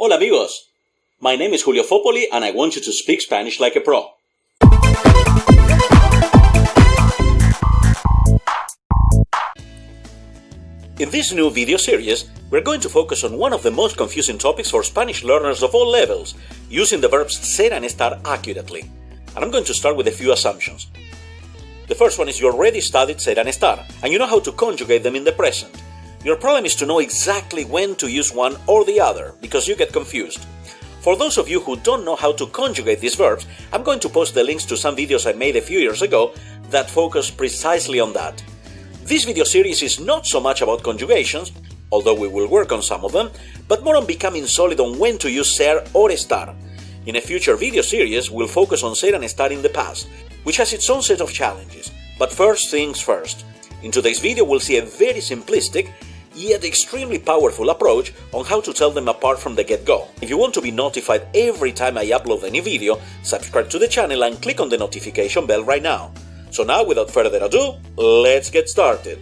Hola amigos, my name is Julio Fopoli and I want you to speak Spanish like a pro. In this new video series, we're going to focus on one of the most confusing topics for Spanish learners of all levels, using the verbs ser and estar accurately. And I'm going to start with a few assumptions. The first one is you already studied ser and estar, and you know how to conjugate them in the present. Your problem is to know exactly when to use one or the other, because you get confused. For those of you who don't know how to conjugate these verbs, I'm going to post the links to some videos I made a few years ago that focus precisely on that. This video series is not so much about conjugations, although we will work on some of them, but more on becoming solid on when to use ser or estar. In a future video series, we'll focus on ser and estar in the past, which has its own set of challenges. But first things first. In today's video, we'll see a very simplistic, yet extremely powerful approach on how to tell them apart from the get-go. If you want to be notified every time I upload a new video, subscribe to the channel and click on the notification bell right now. So now, without further ado, let's get started.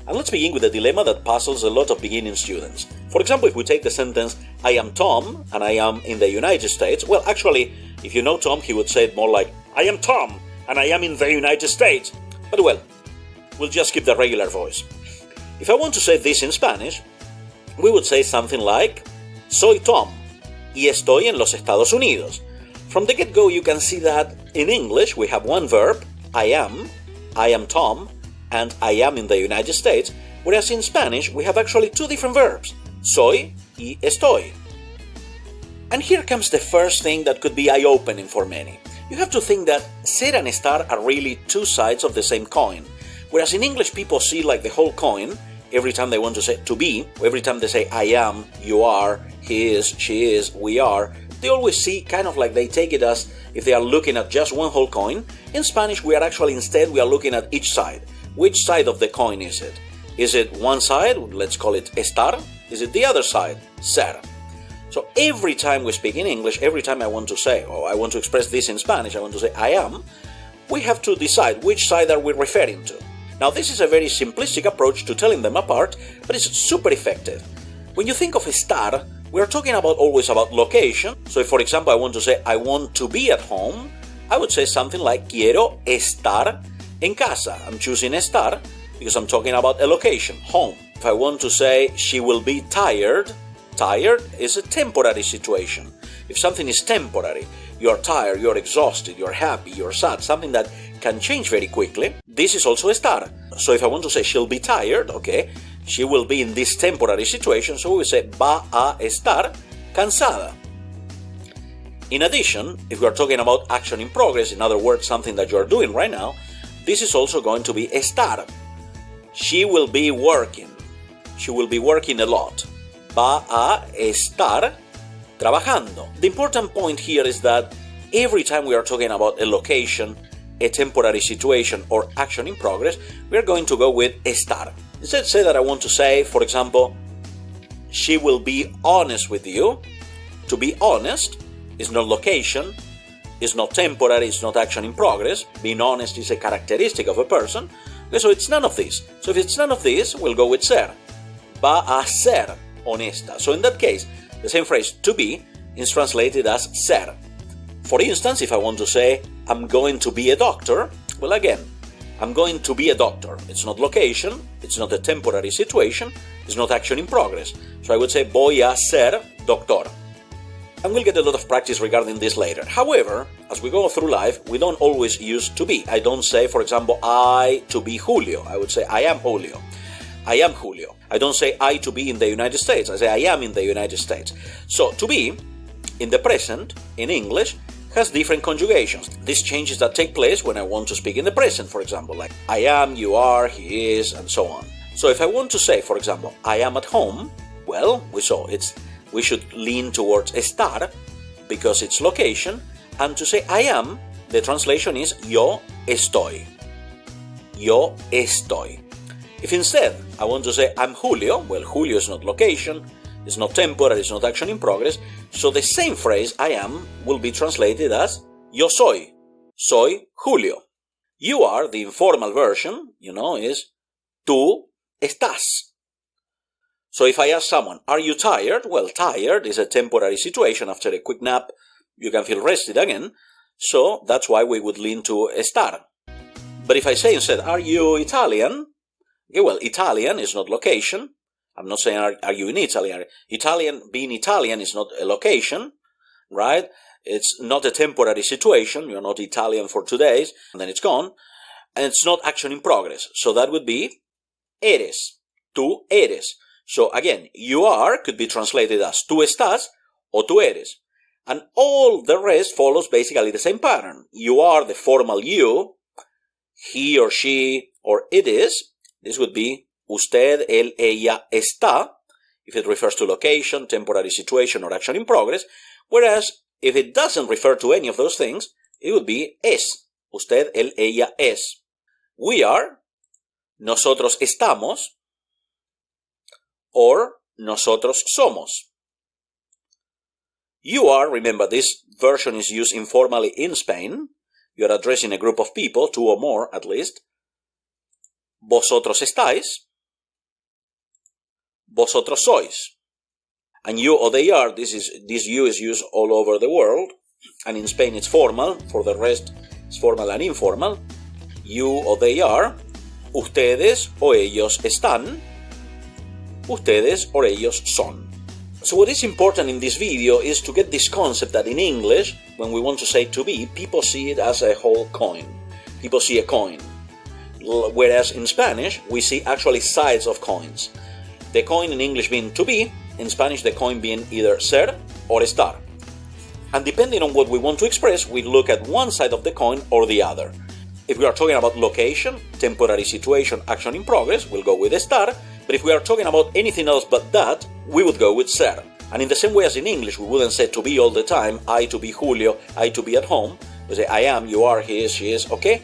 And let's begin with a dilemma that puzzles a lot of beginning students. For example, if we take the sentence, I am Tom and I am in the United States, well, actually, if you know Tom, he would say it more like, I am Tom and I am in the United States. But well, we'll just keep the regular voice. If I want to say this in Spanish, we would say something like, Soy Tom y estoy en los Estados Unidos. From the get-go, you can see that in English we have one verb, I am Tom, and I am in the United States, whereas in Spanish we have actually two different verbs, soy y estoy. And here comes the first thing that could be eye-opening for many. You have to think that ser and estar are really two sides of the same coin. Whereas in English people see like the whole coin every time they want to say to be, or every time they say I am, you are, he is, she is, we are, they always see kind of like they take it as if they are looking at just one whole coin. In Spanish we are actually instead we are looking at each side. Which side of the coin is it? Is it one side, let's call it estar? Is it the other side, ser? So every time we speak in English, every time I want to say, or I want to express this in Spanish, I want to say I am, we have to decide which side are we referring to. Now this is a very simplistic approach to telling them apart, but it's super effective. When you think of estar, we are talking always about location. So if, for example, I want to say I want to be at home, I would say something like quiero estar en casa. I'm choosing estar because I'm talking about a location, home. If I want to say she will be tired, tired is a temporary situation. If something is temporary, you're tired, you're exhausted, you're happy, you're sad, something that can change very quickly, this is also estar. So if I want to say she'll be tired, okay, she will be in this temporary situation, so we will say va a estar cansada. In addition, if we are talking about action in progress, in other words, something that you're doing right now, this is also going to be estar. She will be working. She will be working a lot. Va a estar trabajando. The important point here is that every time we are talking about a location, a temporary situation, or action in progress, we are going to go with estar. Instead, say that I want to say, for example, she will be honest with you. To be honest is not location, is not temporary, it's not action in progress. Being honest is a characteristic of a person. Okay, so it's none of this. So if it's none of this, we'll go with ser. Va a ser honesta. So in that case, the same phrase to be is translated as ser. For instance, if I want to say, I'm going to be a doctor, well again, I'm going to be a doctor. It's not location, it's not a temporary situation, it's not action in progress. So I would say, voy a ser doctor. And we'll get a lot of practice regarding this later. However, as we go through life, we don't always use to be. I don't say, for example, I to be Julio. I would say, I am Julio. I am Julio. I don't say I to be in the United States. I say I am in the United States. So to be, in the present, in English, has different conjugations. These changes that take place when I want to speak in the present, for example, like I am, you are, he is, and so on. So if I want to say, for example, I am at home, well, we should lean towards estar because it's location, and to say I am, the translation is yo estoy. Yo estoy. If instead I want to say I'm Julio, well, Julio is not location, it's not temporary, it's not action in progress, so the same phrase I am will be translated as yo soy. Soy Julio. You are, the informal version, is tú estás. So if I ask someone, are you tired? Well, tired is a temporary situation. After a quick nap, you can feel rested again. So that's why we would lean to estar. But if I say instead, are you Italian? Okay, well, Italian is not location. I'm not saying, are you in Italy? Italian, being Italian is not a location, right? It's not a temporary situation. You're not Italian for 2 days, and then it's gone. And it's not action in progress. So that would be eres. Tú eres. So again, you are could be translated as tú estás or tú eres. And all the rest follows basically the same pattern. You are the formal you, he or she or it is. This would be usted, él, ella, está, if it refers to location, temporary situation, or action in progress. Whereas if it doesn't refer to any of those things, it would be es. Usted, él, ella, es. We are, nosotros estamos, or nosotros somos. You are, remember this version is used informally in Spain. You are addressing a group of people, 2 or more at least. Vosotros estáis. Vosotros sois. And you or they are, this you is used all over the world. And in Spain it's formal. For the rest, it's formal and informal. You or they are. Ustedes o ellos están. Ustedes or ellos son. So what is important in this video is to get this concept that in English, when we want to say to be, people see it as a whole coin. People see a coin. Whereas in Spanish, we see actually sides of coins. The coin in English being to be, in Spanish the coin being either ser or estar. And depending on what we want to express, we look at one side of the coin or the other. If we are talking about location, temporary situation, action in progress, we'll go with estar. But if we are talking about anything else but that, we would go with ser. And in the same way as in English, we wouldn't say to be all the time, I to be Julio, I to be at home. We say I am, you are, he is, she is, okay?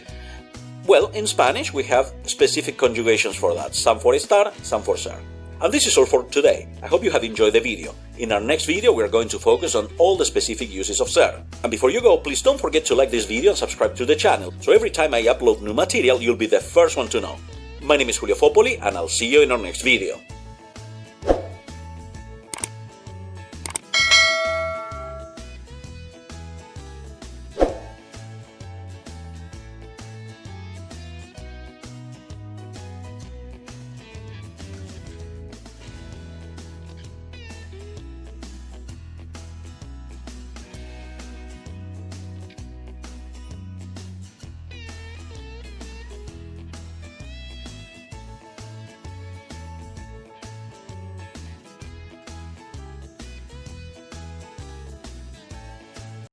Well, in Spanish, we have specific conjugations for that. Some for estar, some for ser. And this is all for today. I hope you have enjoyed the video. In our next video, we are going to focus on all the specific uses of ser. And before you go, please don't forget to like this video and subscribe to the channel, so every time I upload new material, you'll be the first one to know. My name is Julio Fopoli, and I'll see you in our next video.